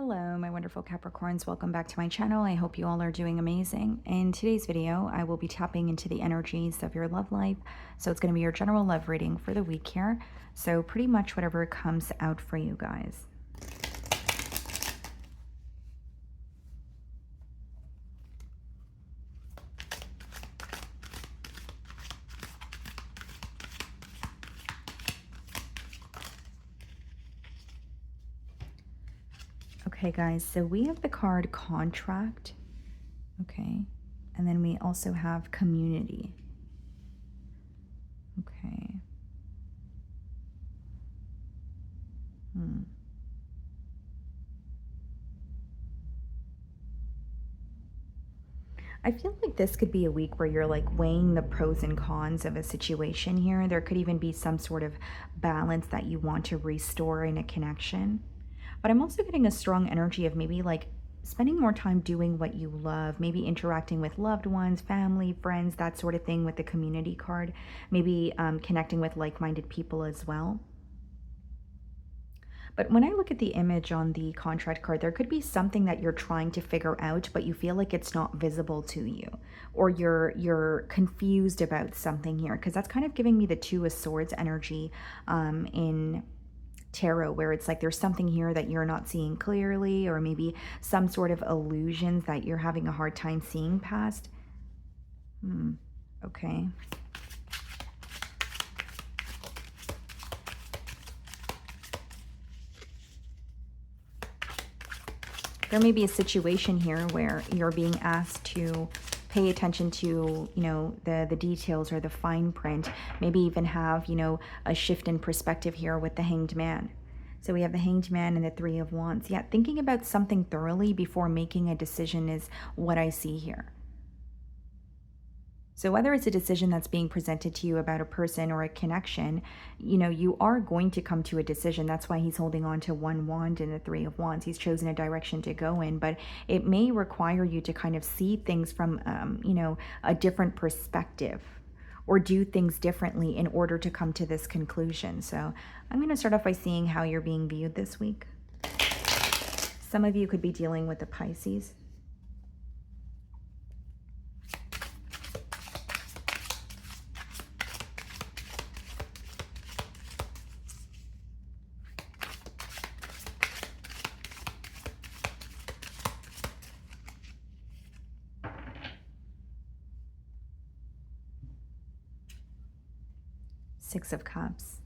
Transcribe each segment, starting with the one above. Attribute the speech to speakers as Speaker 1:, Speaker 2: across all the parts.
Speaker 1: Hello, my wonderful Capricorns. Welcome back to my channel. I hope you all are doing amazing. In today's video, I will be tapping into the energies of your love life. So it's going to be your general love reading for the week here. So pretty much whatever comes out for you guys. Okay, guys, so we have the card contract. Okay. And then we also have community. Okay. I feel like this could be a week where you're like weighing the pros and cons of a situation here. There could even be some sort of balance that you want to restore in a connection. But I'm also getting a strong energy of maybe like spending more time doing what you love, maybe interacting with loved ones, family, friends, that sort of thing with the community card, maybe connecting with like-minded people as well. But when I look at the image on the contract card, there could be something that you're trying to figure out, but you feel like it's not visible to you, or you're confused about something here, because that's kind of giving me the Two of Swords energy in tarot, where it's like there's something here that you're not seeing clearly, or maybe some sort of illusions that you're having a hard time seeing past. Okay. There may be a situation here where you're being asked to pay attention to, the details or the fine print, maybe even have, a shift in perspective here with the Hanged Man. So we have the Hanged Man and the Three of Wands. Yeah, thinking about something thoroughly before making a decision is what I see here. So whether it's a decision that's being presented to you about a person or a connection, you are going to come to a decision. That's why he's holding on to one wand and the Three of Wands. He's chosen a direction to go in, but it may require you to kind of see things from, a different perspective, or do things differently in order to come to this conclusion. So I'm going to start off by seeing how you're being viewed this week. Some of you could be dealing with the Pisces. Six of Cups.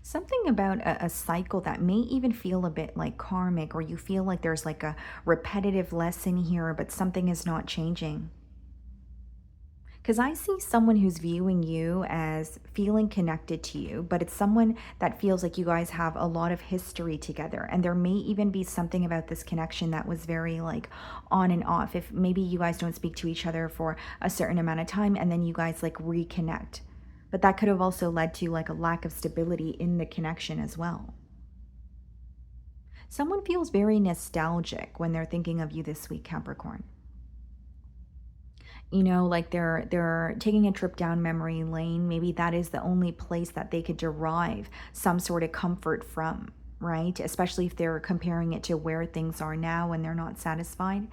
Speaker 1: Something about a cycle that may even feel a bit like karmic, or you feel like there's like a repetitive lesson here, but something is not changing. Because I see someone who's viewing you as feeling connected to you, but it's someone that feels like you guys have a lot of history together. And there may even be something about this connection that was very like on and off. If maybe you guys don't speak to each other for a certain amount of time and then you guys like reconnect. But that could have also led to like a lack of stability in the connection as well. Someone feels very nostalgic when they're thinking of you this week, Capricorn. Like they're taking a trip down memory lane. Maybe that is the only place that they could derive some sort of comfort from, right? Especially if they're comparing it to where things are now and they're not satisfied.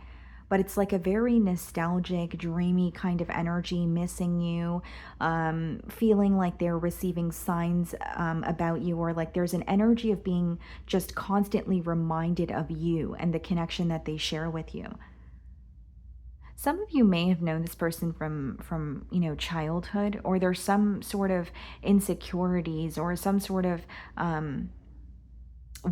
Speaker 1: But it's like a very nostalgic, dreamy kind of energy, missing you, feeling like they're receiving signs about you, or like there's an energy of being just constantly reminded of you and the connection that they share with you. Some of you may have known this person from childhood, or there's some sort of insecurities or some sort of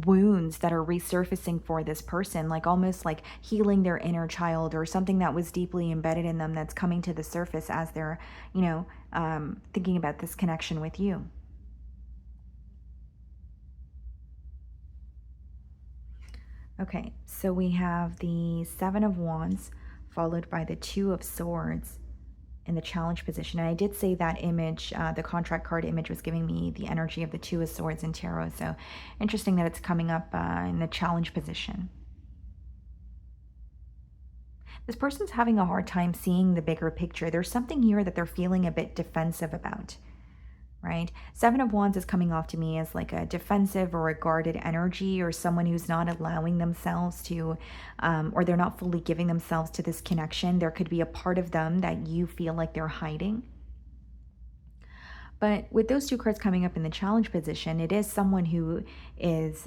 Speaker 1: wounds that are resurfacing for this person, like almost like healing their inner child, or something that was deeply embedded in them that's coming to the surface as they're thinking about this connection with you. Okay, so we have the Seven of Wands followed by the Two of Swords in the challenge position. And I did say that image, the contract card image, was giving me the energy of the Two of Swords in tarot. So interesting that it's coming up in the challenge position. This person's having a hard time seeing the bigger picture. There's something here that they're feeling a bit defensive about, right? Seven of Wands is coming off to me as like a defensive or a guarded energy, or someone who's not allowing themselves to, or they're not fully giving themselves to this connection. There could be a part of them that you feel like they're hiding. But with those two cards coming up in the challenge position, it is someone who is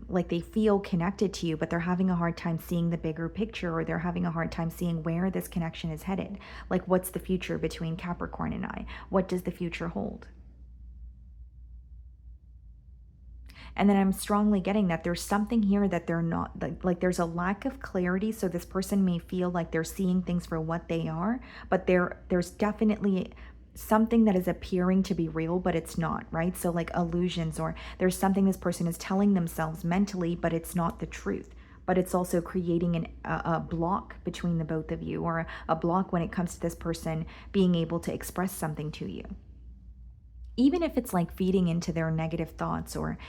Speaker 1: like they feel connected to you, but they're having a hard time seeing the bigger picture, or they're having a hard time seeing where this connection is headed. Like, what's the future between Capricorn and I? What does the future hold? And then I'm strongly getting that there's something here that they're not, like there's a lack of clarity. So this person may feel like they're seeing things for what they are, but there's definitely something that is appearing to be real, but it's not, right? So like illusions, or there's something this person is telling themselves mentally, but it's not the truth. But it's also creating a block between the both of you, or a block when it comes to this person being able to express something to you. Even if it's like feeding into their negative thoughts, or,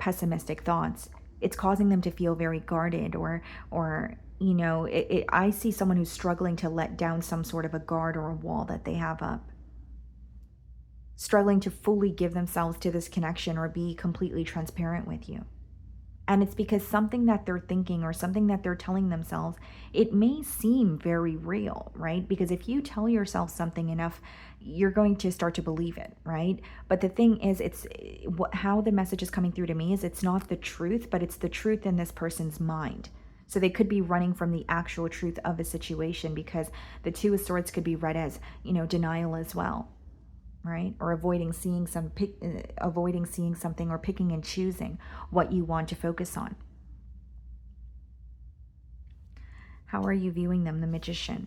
Speaker 1: pessimistic thoughts, it's causing them to feel very guarded, or I see someone who's struggling to let down some sort of a guard or a wall that they have up, struggling to fully give themselves to this connection or be completely transparent with you. And it's because something that they're thinking, or something that they're telling themselves, it may seem very real, right? Because if you tell yourself something enough, you're going to start to believe it, right? But the thing is, how the message is coming through to me is it's not the truth, but it's the truth in this person's mind. So they could be running from the actual truth of a situation, because the Two of Swords could be read as, denial as well, right? Or avoiding seeing something, or picking and choosing what you want to focus on. How are you viewing them? The Magician.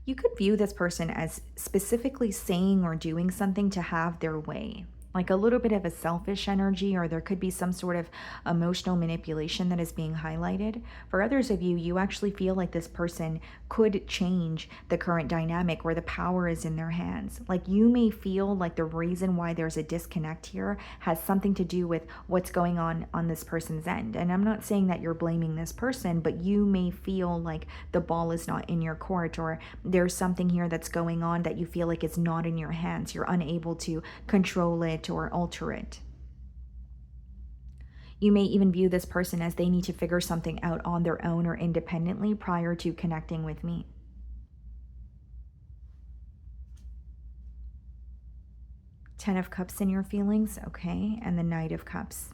Speaker 1: You could view this person as specifically saying or doing something to have their way, like a little bit of a selfish energy, or there could be some sort of emotional manipulation that is being highlighted. For others of you, you actually feel like this person could change the current dynamic, where the power is in their hands. Like, you may feel like the reason why there's a disconnect here has something to do with what's going on this person's end. And I'm not saying that you're blaming this person, but you may feel like the ball is not in your court, or there's something here that's going on that you feel like is not in your hands. You're unable to control it or alter it. You may even view this person as they need to figure something out on their own or independently prior to connecting with me. Ten of Cups in your feelings, okay, and the Knight of Cups.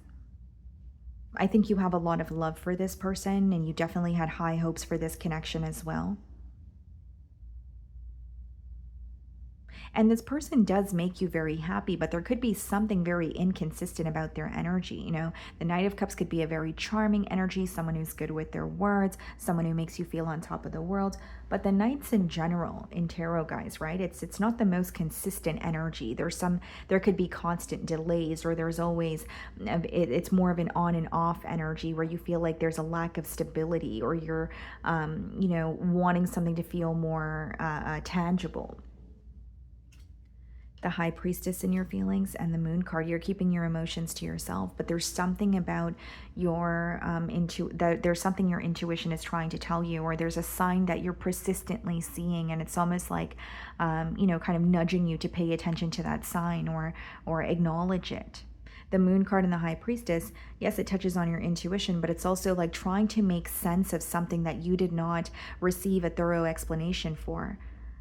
Speaker 1: I think you have a lot of love for this person, and you definitely had high hopes for this connection as well. And this person does make you very happy, but there could be something very inconsistent about their energy. The Knight of Cups could be a very charming energy, someone who's good with their words, someone who makes you feel on top of the world. But the Knights in general in tarot, guys, right? It's not the most consistent energy. There could be constant delays, or there's always, it's more of an on and off energy, where you feel like there's a lack of stability, or you're, wanting something to feel more tangible. The High Priestess in your feelings, and the Moon card. You're keeping your emotions to yourself, but there's something about your there's something your intuition is trying to tell you, or there's a sign that you're persistently seeing, and it's almost like kind of nudging you to pay attention to that sign, or acknowledge it. The Moon card and the High Priestess, yes, it touches on your intuition, but it's also like trying to make sense of something that you did not receive a thorough explanation for.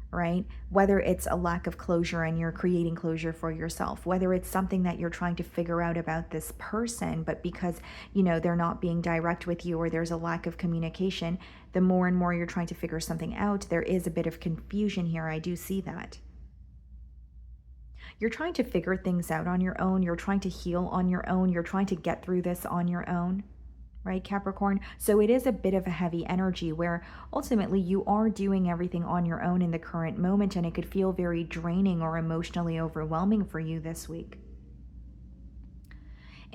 Speaker 1: Right? Whether it's a lack of closure and you're creating closure for yourself, whether it's something that you're trying to figure out about this person, but because, they're not being direct with you, or there's a lack of communication, the more and more you're trying to figure something out, there is a bit of confusion here. I do see that. You're trying to figure things out on your own. You're trying to heal on your own. You're trying to get through this on your own. Right, Capricorn? So it is a bit of a heavy energy, where ultimately you are doing everything on your own in the current moment, and it could feel very draining or emotionally overwhelming for you this week.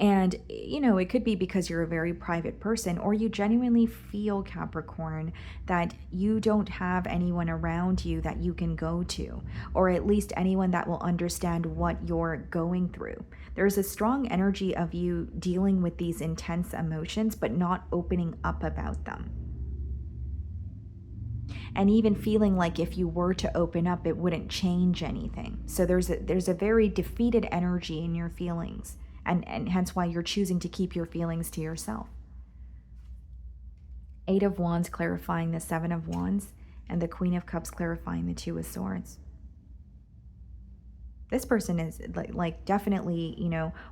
Speaker 1: And, it could be because you're a very private person, or you genuinely feel, Capricorn, that you don't have anyone around you that you can go to, or at least anyone that will understand what you're going through. There's a strong energy of you dealing with these intense emotions, but not opening up about them. And even feeling like if you were to open up, it wouldn't change anything. So there's a very defeated energy in your feelings, and hence why you're choosing to keep your feelings to yourself. 8 of Wands clarifying the 7 of Wands, and the Queen of Cups clarifying the 2 of Swords. This person is like definitely,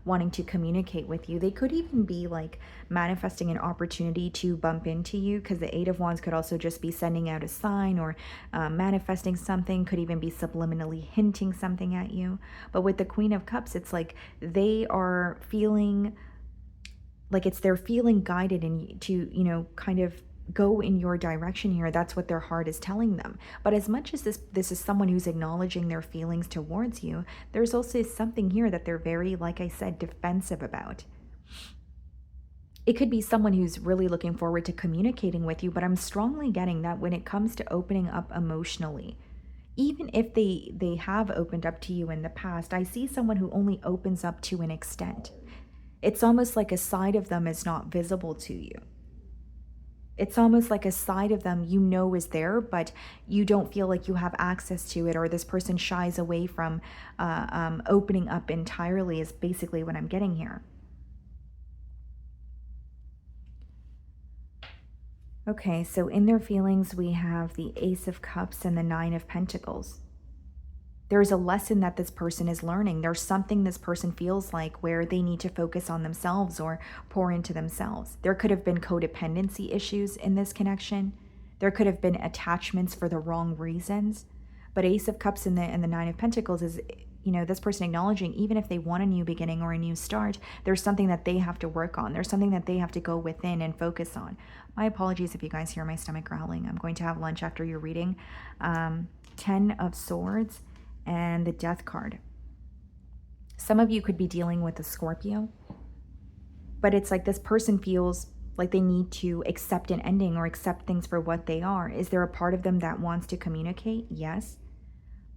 Speaker 1: wanting to communicate with you. They could even be like manifesting an opportunity to bump into you, because the 8 of Wands could also just be sending out a sign, or manifesting something, could even be subliminally hinting something at you. But with the Queen of Cups, it's like they are feeling like they're feeling guided and to, kind of go in your direction here. That's what their heart is telling them. But as much as this is someone who's acknowledging their feelings towards you, there's also something here that they're very, like I said, defensive about. It could be someone who's really looking forward to communicating with you, but I'm strongly getting that when it comes to opening up emotionally, even if they have opened up to you in the past, I see someone who only opens up to an extent. It's almost like a side of them is not visible to you. It's almost like a side of them is there, but you don't feel like you have access to it, or this person shies away from opening up entirely, is basically what I'm getting here. Okay, so in their feelings, we have the Ace of Cups and the 9 of Pentacles. There's a lesson that this person is learning. There's something this person feels like where they need to focus on themselves or pour into themselves. There could have been codependency issues in this connection. There could have been attachments for the wrong reasons. But Ace of Cups and the 9 of Pentacles is, this person acknowledging, even if they want a new beginning or a new start, there's something that they have to work on. There's something that they have to go within and focus on. My apologies if you guys hear my stomach growling. I'm going to have lunch after your reading. 10 of Swords and the Death card. Some of you could be dealing with a Scorpio, but it's like this person feels like they need to accept an ending or accept things for what they are. Is there a part of them that wants to communicate? Yes.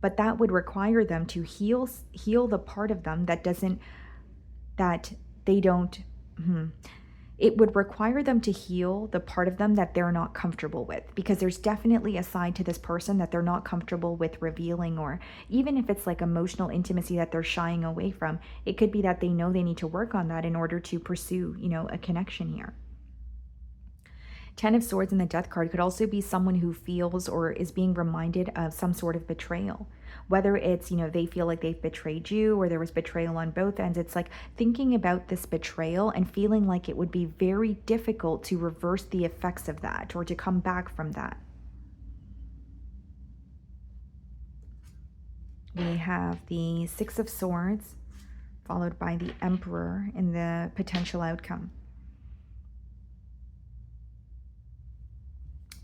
Speaker 1: But that would require them to heal the part of them it would require them to heal the part of them that they're not comfortable with, because there's definitely a side to this person that they're not comfortable with revealing, or even if it's like emotional intimacy that they're shying away from, it could be that they know they need to work on that in order to pursue, a connection here. 10 of Swords and the Death card could also be someone who feels or is being reminded of some sort of betrayal. Whether it's, they feel like they've betrayed you, or there was betrayal on both ends. It's like thinking about this betrayal and feeling like it would be very difficult to reverse the effects of that, or to come back from that. We have the 6 of Swords followed by the Emperor in the potential outcome.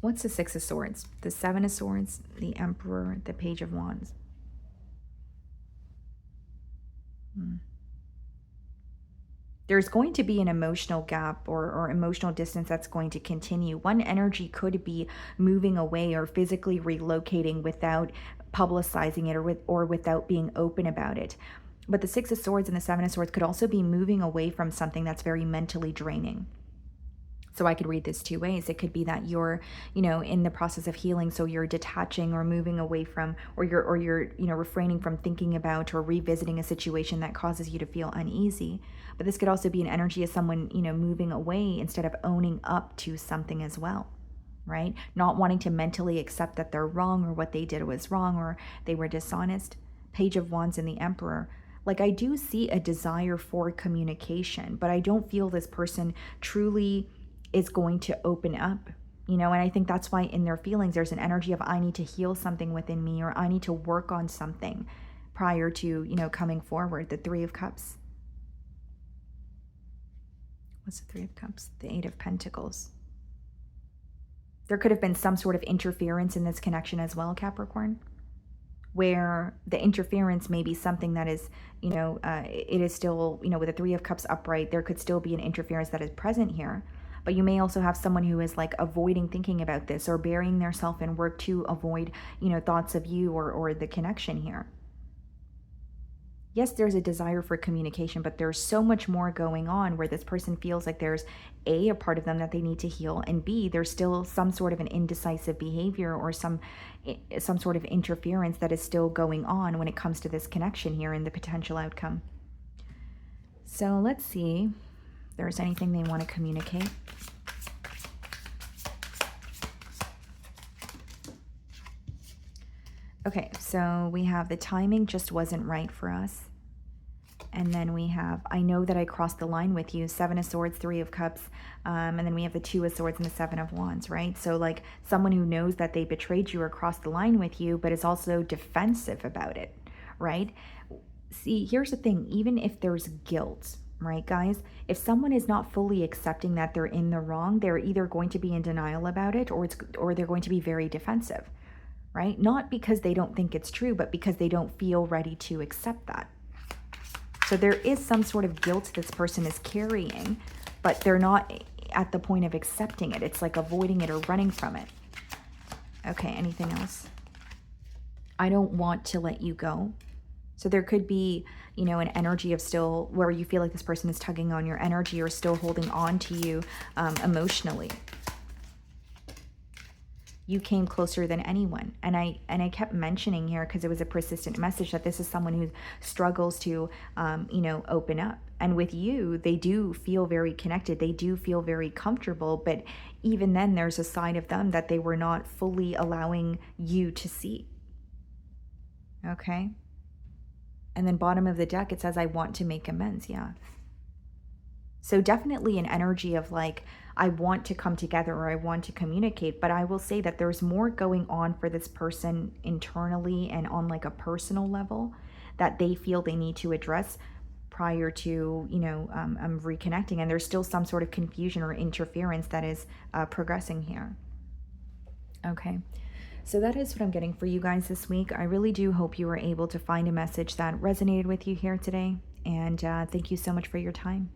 Speaker 1: What's the 6 of Swords? The 7 of Swords, the Emperor, the Page of Wands. There's going to be an emotional gap or emotional distance that's going to continue. One energy could be moving away or physically relocating without publicizing it, or without being open about it. But the 6 of Swords and the 7 of Swords could also be moving away from something that's very mentally draining. So I could read this two ways. It could be that you're, in the process of healing, so you're detaching or moving away from, or you're, refraining from thinking about or revisiting a situation that causes you to feel uneasy. But this could also be an energy of someone, moving away instead of owning up to something as well, right? Not wanting to mentally accept that they're wrong, or what they did was wrong, or they were dishonest. Page of Wands and the Emperor. Like, I do see a desire for communication, but I don't feel this person truly is going to open up, and I think that's why in their feelings there's an energy of, I need to heal something within me, or I need to work on something prior to, coming forward. The 3 of Cups. What's the 3 of Cups? The 8 of Pentacles. There could have been some sort of interference in this connection as well, Capricorn. where the interference may be something that is, it is still, with the Three of Cups upright, there could still be an interference that is present here. But you may also have someone who is like avoiding thinking about this or burying their self in work to avoid, thoughts of you or the connection here. Yes, there's a desire for communication, but there's so much more going on where this person feels like there's a part of them that they need to heal, and B, there's still some sort of an indecisive behavior or some sort of interference that is still going on when it comes to this connection here and the potential outcome. So let's see if there's anything they want to communicate. Okay, so we have the timing just wasn't right for us. And then we have, I know that I crossed the line with you, Seven of Swords, Three of Cups, and then we have the Two of Swords and the Seven of Wands, right? So like someone who knows that they betrayed you or crossed the line with you, but is also defensive about it, right? See, here's the thing, even if there's guilt, right, guys? If someone is not fully accepting that they're in the wrong, they're either going to be in denial about it or they're going to be very defensive, right? Not because they don't think it's true, but because they don't feel ready to accept that. So there is some sort of guilt this person is carrying, but they're not at the point of accepting it. It's like avoiding it or running from it. Okay, anything else? I don't want to let you go. So there could be, an energy of still where you feel like this person is tugging on your energy or still holding on to you emotionally. You came closer than anyone. And I kept mentioning here, because it was a persistent message, that this is someone who struggles to, open up. And with you, they do feel very connected. They do feel very comfortable. But even then, there's a side of them that they were not fully allowing you to see. Okay. And then bottom of the deck, it says, I want to make amends. Yeah. So definitely an energy of like, I want to come together or I want to communicate, but I will say that there's more going on for this person internally and on like a personal level that they feel they need to address prior to, reconnecting. And there's still some sort of confusion or interference that is progressing here. Okay. So that is what I'm getting for you guys this week. I really do hope you were able to find a message that resonated with you here today. And thank you so much for your time.